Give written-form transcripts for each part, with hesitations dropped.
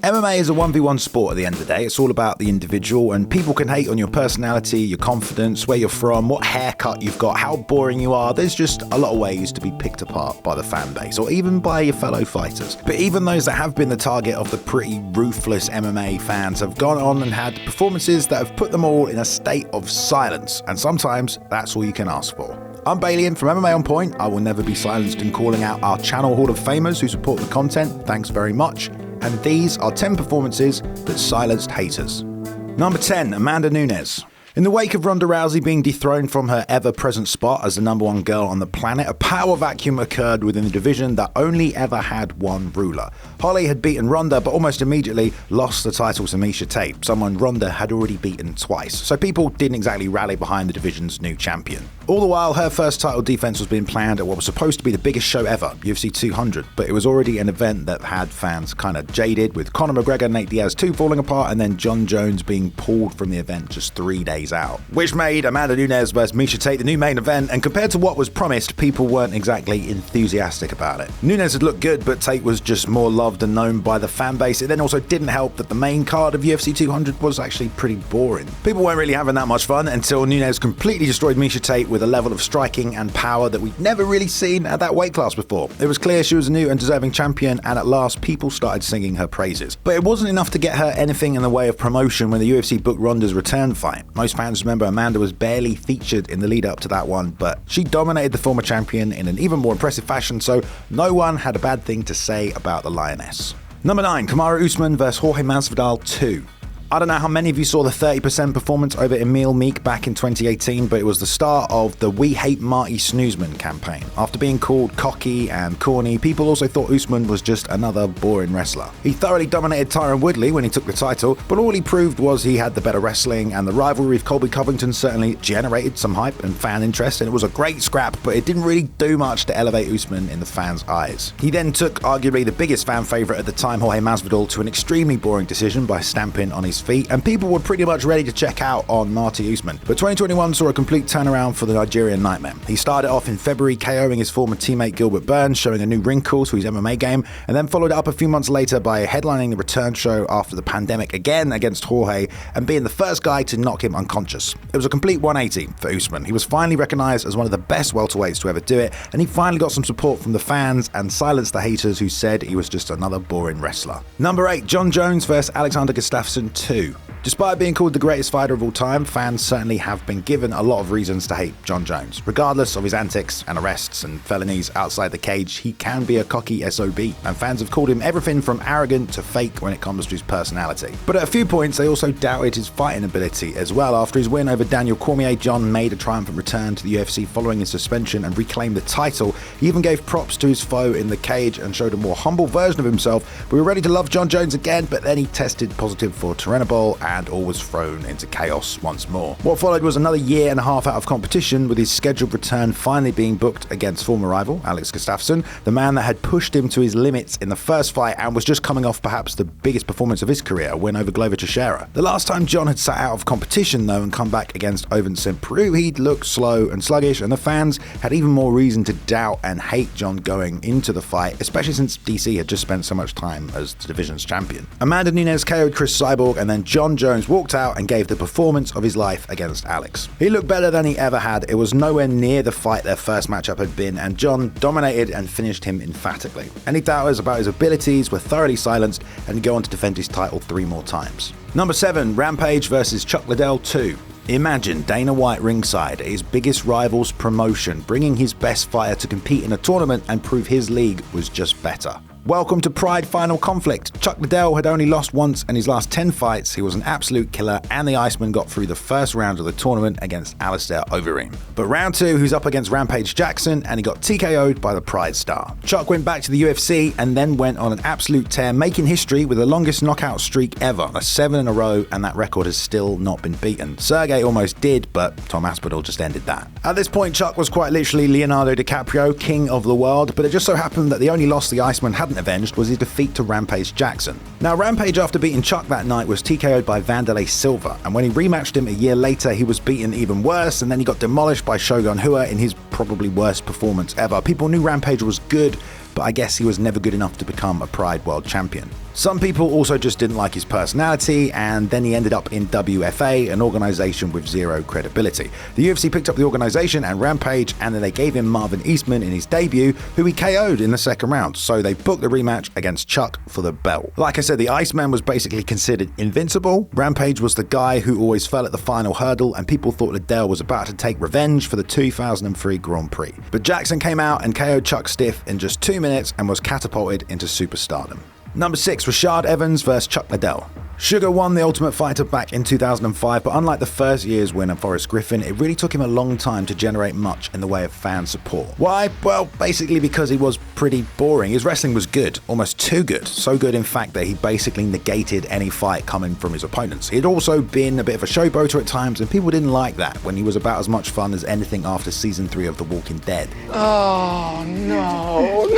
MMA is a 1v1 sport at the end of the day. It's all about the individual, and people can hate on your personality, your confidence, where you're from, what haircut you've got, how boring you are. There's just a lot of ways to be picked apart by the fan base, or even by your fellow fighters. But even those that have been the target of the pretty ruthless MMA fans have gone on and had performances that have put them all in a state of silence, and sometimes that's all you can ask for. I'm Balian from MMA On Point. I will never be silenced in calling out our channel Hall of Famers who support the content. Thanks very much. And these are 10 performances that silenced haters. Number 10, Amanda Nunes. In the wake of Ronda Rousey being dethroned from her ever-present spot as the number one girl on the planet, a power vacuum occurred within the division that only ever had one ruler. Holly had beaten Ronda, but almost immediately lost the title to Miesha Tate, someone Ronda had already beaten twice, so people didn't exactly rally behind the division's new champion. All the while, her first title defense was being planned at what was supposed to be the biggest show ever, UFC 200, but it was already an event that had fans kind of jaded, with Conor McGregor, Nate Diaz 2 falling apart, and then Jon Jones being pulled from the event just 3 days out, which made Amanda Nunes vs Miesha Tate the new main event, and compared to what was promised, people weren't exactly enthusiastic about it. Nunes had looked good, but Tate was just more loved and known by the fan base. It then also didn't help that the main card of UFC 200 was actually pretty boring. People weren't really having that much fun until Nunes completely destroyed Miesha Tate with a level of striking and power that we'd never really seen at that weight class before. It was clear she was a new and deserving champion, and at last people started singing her praises. But it wasn't enough to get her anything in the way of promotion when the UFC booked Ronda's return fight. Most fans remember Amanda was barely featured in the lead up to that one, but she dominated the former champion in an even more impressive fashion, so no one had a bad thing to say about the Lioness. Number 9, Kamaru Usman vs Jorge Masvidal 2. I don't know how many of you saw the 30% performance over Emil Meek back in 2018, but it was the start of the We Hate Marty Snoozman campaign. After being called cocky and corny, people also thought Usman was just another boring wrestler. He thoroughly dominated Tyron Woodley when he took the title, but all he proved was he had the better wrestling, and the rivalry with Colby Covington certainly generated some hype and fan interest, and it was a great scrap, but it didn't really do much to elevate Usman in the fans' eyes. He then took arguably the biggest fan favourite at the time, Jorge Masvidal, to an extremely boring decision by stamping on his feet, and people were pretty much ready to check out on Marty Usman. But 2021 saw a complete turnaround for the Nigerian Nightmare. He started off in February KOing his former teammate Gilbert Burns, showing a new wrinkle to his MMA game, and then followed it up a few months later by headlining the return show after the pandemic again against Jorge, and being the first guy to knock him unconscious. It was a complete 180 for Usman. He was finally recognised as one of the best welterweights to ever do it, and he finally got some support from the fans and silenced the haters who said he was just another boring wrestler. Number 8, Jon Jones vs Alexander Gustafsson 2. Despite being called the greatest fighter of all time, fans certainly have been given a lot of reasons to hate Jon Jones. Regardless of his antics and arrests and felonies outside the cage, he can be a cocky SOB, and fans have called him everything from arrogant to fake when it comes to his personality. But at a few points, they also doubted his fighting ability as well. After his win over Daniel Cormier, Jon made a triumphant return to the UFC following his suspension and reclaimed the title. He even gave props to his foe in the cage and showed a more humble version of himself. We were ready to love Jon Jones again, but then he tested positive for Turinabol, and all was thrown into chaos once more. What followed was another year and a half out of competition, with his scheduled return finally being booked against former rival Alex Gustafsson, the man that had pushed him to his limits in the first fight and was just coming off perhaps the biggest performance of his career, a win over Glover Teixeira. The last time Jon had sat out of competition though and come back against Ovince Peru, he'd looked slow and sluggish, and the fans had even more reason to doubt and hate Jon going into the fight, especially since DC had just spent so much time as the division's champion. Amanda Nunes KO'd Chris Cyborg, and then Jon Jones walked out and gave the performance of his life against Alex. He looked better than he ever had. It was nowhere near the fight their first matchup had been, and Jon dominated and finished him emphatically. Any doubters about his abilities were thoroughly silenced, and he'd go on to defend his title 3 more times. Number 7, Rampage vs Chuck Liddell 2. Imagine Dana White ringside at his biggest rival's promotion, bringing his best fighter to compete in a tournament and prove his league was just better. Welcome to Pride Final Conflict. Chuck Liddell had only lost once in his last 10 fights. He was an absolute killer, and the Iceman got through the first round of the tournament against Alistair Overeem. But round 2, he's up against Rampage Jackson, and he got TKO'd by the Pride star. Chuck went back to the UFC and then went on an absolute tear, making history with the longest knockout streak ever, a 7 in a row, and that record has still not been beaten. Sergey almost did, but Tom Aspinall just ended that. At this point, Chuck was quite literally Leonardo DiCaprio, king of the world, but it just so happened that the only loss the Iceman hadn't avenged was his defeat to Rampage Jackson. Now, Rampage, after beating Chuck that night, was TKO'd by Vanderlei Silva, and when he rematched him a year later, he was beaten even worse, and then he got demolished by Shogun Rua in his probably worst performance ever. People knew Rampage was good, but I guess he was never good enough to become a Pride World Champion. Some people also just didn't like his personality, and then he ended up in WFA, an organization with zero credibility. The UFC picked up the organization and Rampage, and then they gave him Marvin Eastman in his debut, who he KO'd in the second round, so they booked the rematch against Chuck for the belt. Like I said, the Iceman was basically considered invincible. Rampage was the guy who always fell at the final hurdle, and people thought Liddell was about to take revenge for the 2003 Grand Prix. But Jackson came out and KO'd Chuck stiff in just 2 minutes and was catapulted into superstardom. Number 6, Rashad Evans vs Chuck Liddell. Sugar won the Ultimate Fighter back in 2005, but unlike the first year's winner, Forrest Griffin, it really took him a long time to generate much in the way of fan support. Why? Well, basically because he was pretty boring. His wrestling was good, almost too good. So good, in fact, that he basically negated any fight coming from his opponents. He'd also been a bit of a showboater at times, and people didn't like that when he was about as much fun as anything after season 3 of The Walking Dead. Oh, no.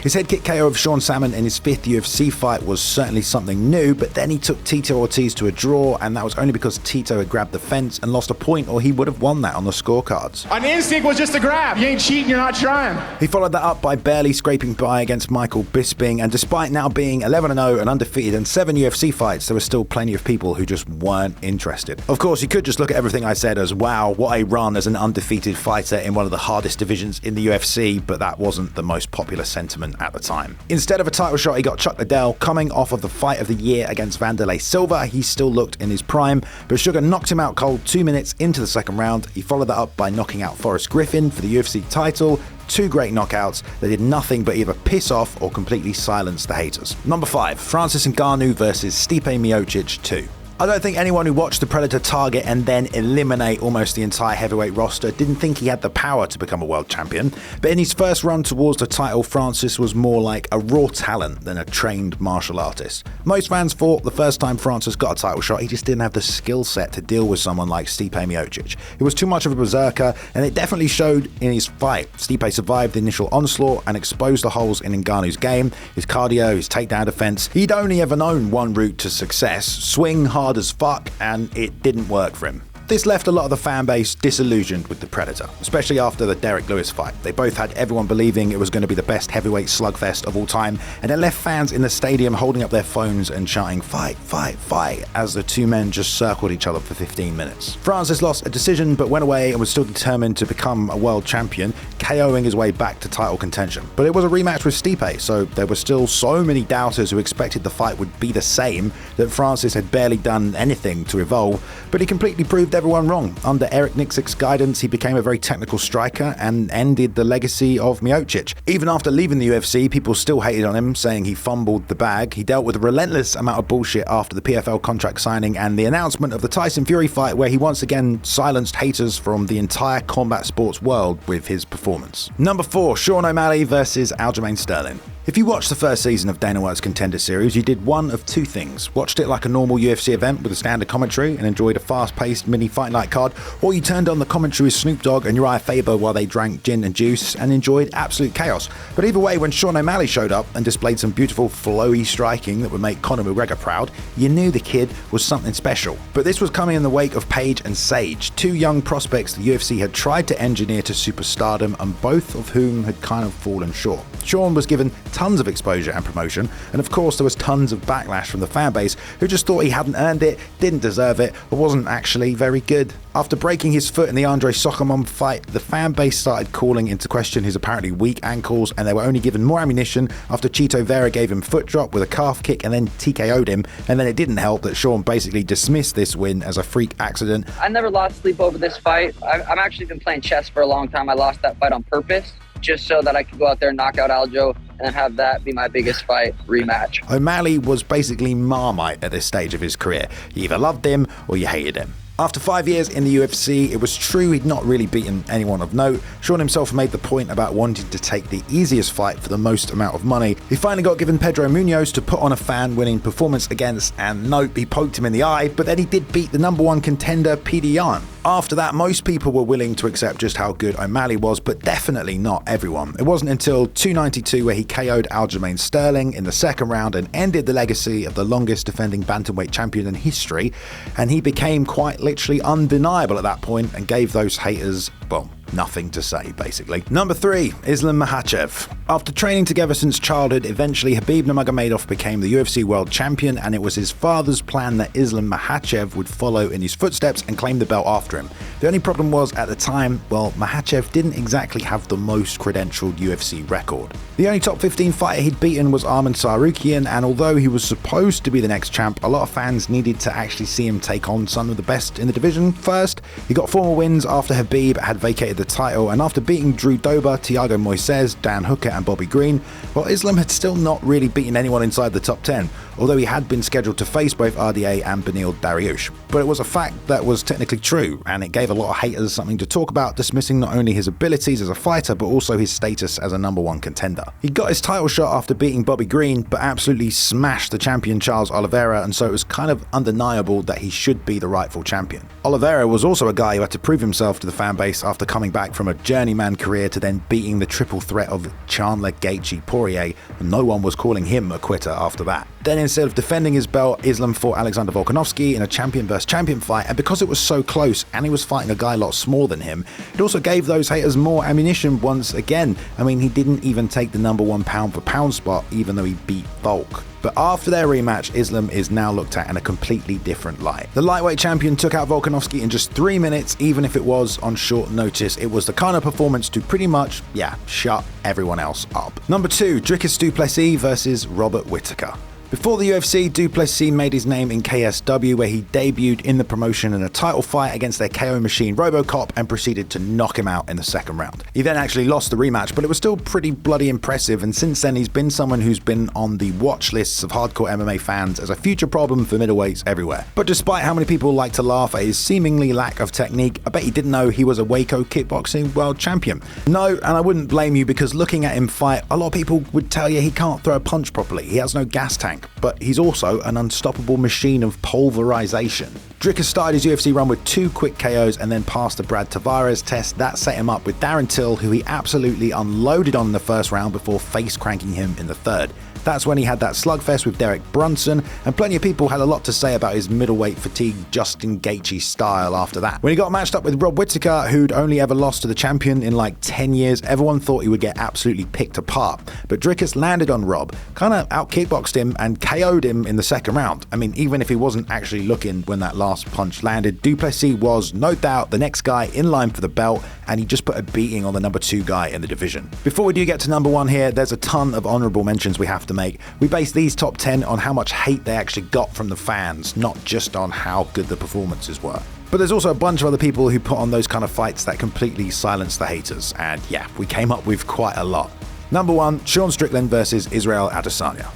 His head kick KO of Sean Salmon in his 5th UFC fight was certainly something new, but then he took Tito Ortiz to a draw, and that was only because Tito had grabbed the fence and lost a point, or he would have won that on the scorecards. An instinct was just a grab. You ain't cheating, you're not trying. He followed that up by barely scraping by against Michael Bisping, and despite now being 11-0 and undefeated in 7 UFC fights, there were still plenty of people who just weren't interested. Of course, you could just look at everything I said as, wow, what a run as an undefeated fighter in one of the hardest divisions in the UFC, but that wasn't the most popular sentiment at the time. Instead of a title shot, he got Chuck Liddell. Coming off of the fight of the year against Wanderlei Silva, he still looked in his prime, but Sugar knocked him out cold 2 minutes into the second round. He followed that up by knocking out Forrest Griffin for the UFC title. 2 great knockouts that did nothing but either piss off or completely silence the haters. Number 5, Francis Ngannou versus Stipe Miocic 2. I don't think anyone who watched the Predator target and then eliminate almost the entire heavyweight roster didn't think he had the power to become a world champion, but in his first run towards the title, Francis was more like a raw talent than a trained martial artist. Most fans thought the first time Francis got a title shot, he just didn't have the skill set to deal with someone like Stipe Miocic. He was too much of a berserker, and it definitely showed in his fight. Stipe survived the initial onslaught and exposed the holes in Ngannou's game, his cardio, his takedown defense. He'd only ever known one route to success: swing hard as fuck, and it didn't work for him. This left a lot of the fan base disillusioned with the Predator, especially after the Derek Lewis fight. They both had everyone believing it was going to be the best heavyweight slugfest of all time, and it left fans in the stadium holding up their phones and shouting "fight, fight, fight" as the two men just circled each other for 15 minutes. Francis lost a decision but went away and was still determined to become a world champion, KOing his way back to title contention. But it was a rematch with Stipe, so there were still so many doubters who expected the fight would be the same that Francis had barely done anything to evolve, but he completely proved everyone wrong. Under Eric Nicksick's guidance, he became a very technical striker and ended the legacy of Miocic. Even after leaving the UFC, people still hated on him, saying he fumbled the bag. He dealt with a relentless amount of bullshit after the PFL contract signing and the announcement of the Tyson Fury fight, where he once again silenced haters from the entire combat sports world with his performance. Number 4, Sean O'Malley versus Aljamain Sterling. If you watched the first season of Dana White's Contender Series, you did one of 2 things. Watched it like a normal UFC event with a standard commentary and enjoyed a fast-paced mini fight night card, or you turned on the commentary with Snoop Dogg and Uriah Faber while they drank gin and juice and enjoyed absolute chaos. But either way, when Sean O'Malley showed up and displayed some beautiful flowy striking that would make Conor McGregor proud, you knew the kid was something special. But this was coming in the wake of Paige and Sage, 2 young prospects the UFC had tried to engineer to superstardom, and both of whom had kind of fallen short. Sean was given tons of exposure and promotion, and of course there was tons of backlash from the fan base who just thought he hadn't earned it, didn't deserve it, or wasn't actually very good. After breaking his foot in the Andre Sokomon fight, the fan base started calling into question his apparently weak ankles, and they were only given more ammunition after Chito Vera gave him foot drop with a calf kick and then TKO'd him, and then it didn't help that Sean basically dismissed this win as a freak accident. I never lost sleep over this fight. I've actually been playing chess for a long time. I lost that fight on purpose, just so that I could go out there and knock out Aljo and then have that be my biggest fight rematch. O'Malley was basically Marmite at this stage of his career. You either loved him or you hated him. After 5 years in the UFC, it was true he'd not really beaten anyone of note. Sean himself made the point about wanting to take the easiest fight for the most amount of money. He finally got given Pedro Munoz to put on a fan-winning performance against, and nope, he poked him in the eye, but then he did beat the number 1 contender, Petr Yan. After that, most people were willing to accept just how good O'Malley was, but definitely not everyone. It wasn't until 292 where he KO'd Aljamain Sterling in the second round and ended the legacy of the longest defending bantamweight champion in history, and he became quite literally undeniable at that point and gave those haters, well, nothing to say, basically. Number 3, Islam Makhachev. After training together since childhood, eventually Khabib Nurmagomedov became the UFC World Champion, and it was his father's plan that Islam Makhachev would follow in his footsteps and claim the belt after him. The only problem was, at the time, well, Makhachev didn't exactly have the most credentialed UFC record. The only top 15 fighter he'd beaten was Arman Tsarukyan, and although he was supposed to be the next champ, a lot of fans needed to actually see him take on some of the best in the division first. He got 4 more wins after Khabib had vacated the title, and after beating Drew Dober, Thiago Moises, Dan Hooker and Bobby Green, well, Islam had still not really beaten anyone inside the top 10, although he had been scheduled to face both RDA and Beneil Dariush. But it was a fact that was technically true, and it gave a lot of haters something to talk about, dismissing not only his abilities as a fighter, but also his status as a #1 contender. He got his title shot after beating Bobby Green, but absolutely smashed the champion Charles Oliveira, and so it was kind of undeniable that he should be the rightful champion. Oliveira was also a guy who had to prove himself to the fan base after coming back from a journeyman career to then beating the triple threat of Chandler, Gaethje, Poirier, and no one was calling him a quitter after that. Then instead of defending his belt, Islam fought Alexander Volkanovski in a champion vs champion fight, and because it was so close and he was fighting a guy a lot smaller than him, it also gave those haters more ammunition once again. I mean, he didn't even take the #1 pound for pound spot, even though he beat Volk. But after their rematch, Islam is now looked at in a completely different light. The lightweight champion took out Volkanovski in just 3 minutes, even if it was on short notice. It was the kind of performance to pretty much, shut everyone else up. Number 2, Dricus du Plessis versus Robert Whittaker. Before the UFC, du Plessis made his name in KSW, where he debuted in the promotion in a title fight against their KO machine RoboCop and proceeded to knock him out in the second round. He then actually lost the rematch, but it was still pretty bloody impressive, and since then he's been someone who's been on the watch lists of hardcore MMA fans as a future problem for middleweights everywhere. But despite how many people like to laugh at his seemingly lack of technique, I bet he didn't know he was a Waco kickboxing world champion. No, and I wouldn't blame you, because looking at him fight, a lot of people would tell you he can't throw a punch properly, he has no gas tank. But he's also an unstoppable machine of pulverization. Dricus started his UFC run with 2 quick KOs and then passed the Brad Tavares test. That set him up with Darren Till, who he absolutely unloaded on in the first round before face cranking him in the third. That's when he had that slugfest with Derek Brunson, and plenty of people had a lot to say about his middleweight fatigue Justin Gaethje style after that. When he got matched up with Rob Whittaker, who'd only ever lost to the champion in like 10 years, everyone thought he would get absolutely picked apart. But Dricus landed on Rob, kind of out-kickboxed him and KO'd him in the second round. I mean, even if he wasn't actually looking when that last punch landed, du Plessis was, no doubt, the next guy in line for the belt, and he just put a beating on the #2 guy in the division. Before we do get to number 1 here, there's a ton of honourable mentions we have to make. We base these top 10 on how much hate they actually got from the fans, not just on how good the performances were. But there's also a bunch of other people who put on those kind of fights that completely silence the haters, and we came up with quite a lot. Number 1, Sean Strickland versus Israel Adesanya.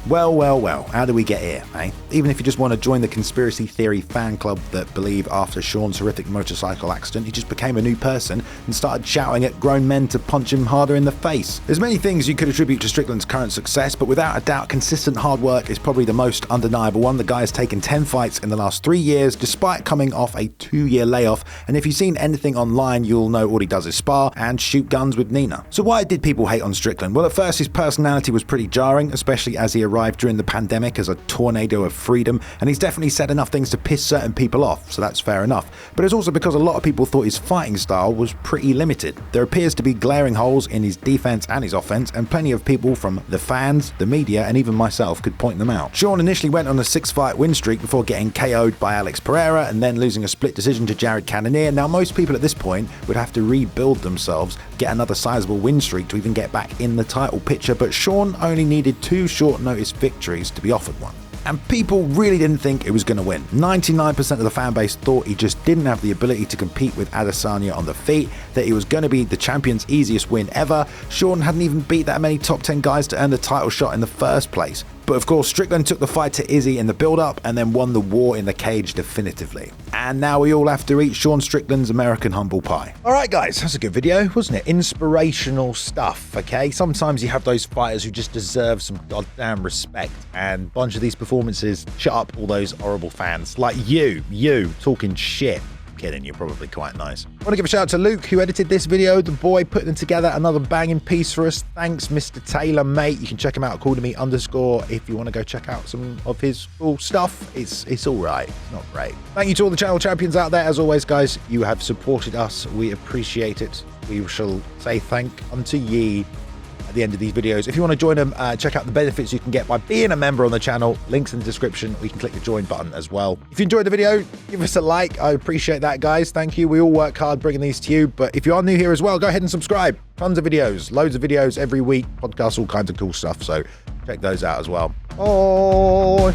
Well, how do we get here, eh? Even if you just want to join the conspiracy theory fan club that believe after Sean's horrific motorcycle accident, he just became a new person and started shouting at grown men to punch him harder in the face. There's many things you could attribute to Strickland's current success, but without a doubt, consistent hard work is probably the most undeniable one. The guy has taken 10 fights in the last 3 years, despite coming off a 2-year layoff, and if you've seen anything online, you'll know all he does is spar and shoot guns with Nina. So why did people hate on Strickland? Well, at first, his personality was pretty jarring, especially as he arrived during the pandemic as a tornado of freedom, and he's definitely said enough things to piss certain people off, so that's fair enough. But it's also because a lot of people thought his fighting style was pretty limited. There appears to be glaring holes in his defense and his offense, and plenty of people from the fans, the media, and even myself could point them out. Sean initially went on a 6-fight win streak before getting KO'd by Alex Pereira and then losing a split decision to Jared Cannonier. Now, most people at this point would have to rebuild themselves, get another sizable win streak to even get back in the title picture, but Sean only needed 2 short-notice victories to be offered one. And people really didn't think it was going to win. 99% of the fan base thought he just didn't have the ability to compete with Adesanya on the feet, that he was going to be the champion's easiest win ever. Sean hadn't even beat that many top 10 guys to earn the title shot in the first place. But of course, Strickland took the fight to Izzy in the build-up and then won the war in the cage definitively. And now we all have to eat Sean Strickland's American humble pie. Alright guys, that's a good video, wasn't it? Inspirational stuff, okay? Sometimes you have those fighters who just deserve some goddamn respect, and a bunch of these performances shut up all those horrible fans. Like you talking shit. Kidding, you're probably quite nice. I want to give a shout out to Luke, who edited this video, the boy putting together another banging piece for us. Thanks, Mr. Taylor, mate. You can check him out at @calltome_ if you want to go check out some of his cool stuff. It's all right. It's not great. Thank you to all the channel champions out there. As always, guys, you have supported us. We appreciate it. we shall say thank unto ye at the end of these videos. If you want to join them, check out the benefits you can get by being a member on the channel. Links in the description, or you can click the join button as well. If you enjoyed the video, give us a like. I appreciate that, guys. Thank you. We all work hard bringing these to you. But if you are new here as well, go ahead and subscribe. Tons of videos, loads of videos every week, podcasts, all kinds of cool stuff. So check those out as well. Oh.